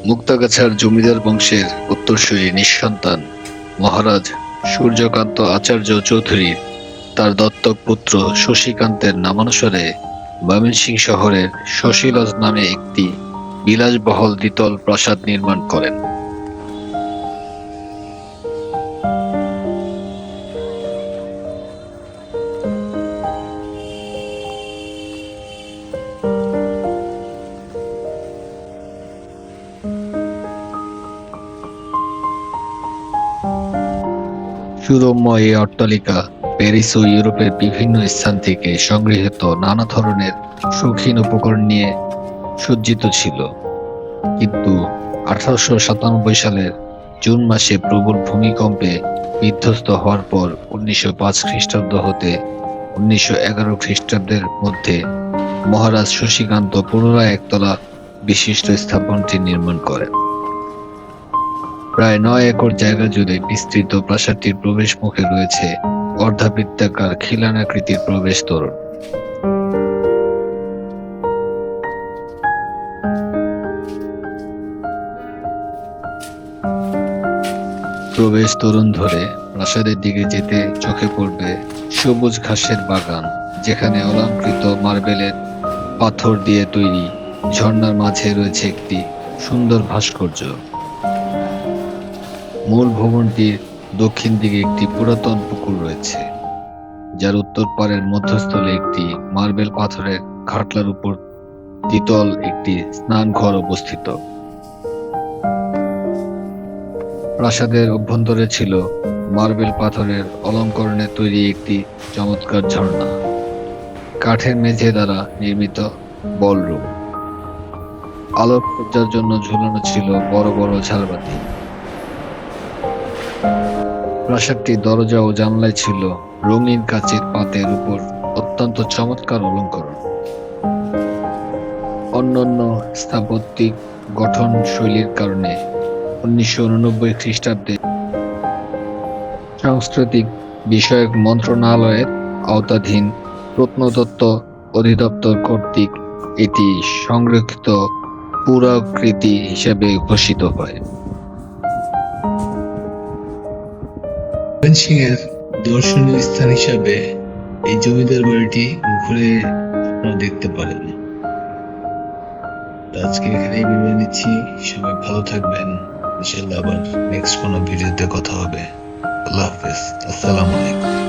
মুক্তাগাছার জমিদার বংশের উত্তরসূরি নিঃসন্তান মহারাজ সূর্যকান্ত আচার্য চৌধুরীর তার দত্তক পুত্র শশীকান্তের নামানুসারে ময়মনসিংহ শহরের শশীলজ নামে একটি বিলাসবহুল দ্বিতল প্রাসাদ নির্মাণ করেন। সুরম্য এই অট্টালিকা প্যারিস ও ইউরোপের বিভিন্ন স্থান থেকে সংগৃহীত নানা ধরনের শৌখিন উপকরণ নিয়ে সজ্জিত ছিল, কিন্তু 1897 সালের জুন মাসে প্রবল ভূমিকম্পে বিধ্বস্ত হওয়ার পর 1905 খ্রিস্টাব্দ হতে 1911 খ্রিস্টাব্দের মধ্যে মহারাজ শশীকান্ত পুনরায় একতলা বিশিষ্ট স্থাপনটি নির্মাণ করেন। প্রায় 9 একর জায়গা জুড়ে বিস্তৃত প্রাসাদটির প্রবেশ মুখে রয়েছে অর্ধবৃত্তাকার খিলানাকৃতির প্রবেশ তোরণ। প্রবেশ তোরণ ধরে প্রাসাদের দিকে যেতে চোখে পড়বে সবুজ ঘাসের বাগান, যেখানে অলংকৃত মার্বেলের পাথর দিয়ে তৈরি ঝর্ণার মাঝে রয়েছে একটি সুন্দর ভাস্কর্য। মূল ভবনটির দক্ষিণ দিকে একটি পুরাতন পুকুর রয়েছে, যার উত্তর পারের মধ্যস্থলে একটি মার্বেল পাথরের খাটলার উপর দ্বিতল একটি স্নানঘর অবস্থিত। প্রাসাদের অভ্যন্তরে ছিল মার্বেল পাথরের অলঙ্করণে তৈরি একটি চমৎকার ঝর্ণা, কাঠের মেঝে দ্বারা নির্মিত বলরুম, আলোকসজ্জার জন্য ঝুলানো ছিল বড় বড় ঝালবাতি। প্রাসাদটির দরজা ও জানলায় ছিল রঙিন কাচের পাতের উপর অত্যন্ত চমৎকার অলঙ্করণ। অন্যান্য স্থাপত্যিক গঠন শৈলীর কারণে 1989 খ্রিস্টাব্দে সাংস্কৃতিক বিষয়ক মন্ত্রণালয়ের আওতাধীন প্রত্নতত্ত্ব অধিদপ্তর কর্তৃক এটি সংরক্ষিত পুরাকৃতি হিসেবে ঘোষিত হয়। ময়মনসিংহের দর্শনীয় স্থান হিসাবে এই জমিদার বাড়িটি ঘুরে আপনারা দেখতে পারেন। আজকে এখানেই বিদায় নিচ্ছি, সবাই ভালো থাকবেন। ইনশাআল্লাহ আবার নেক্সট কোনো ভিডিওতে কথা হবে। আল্লাহ হাফেজ, আসসালামু আলাইকুম।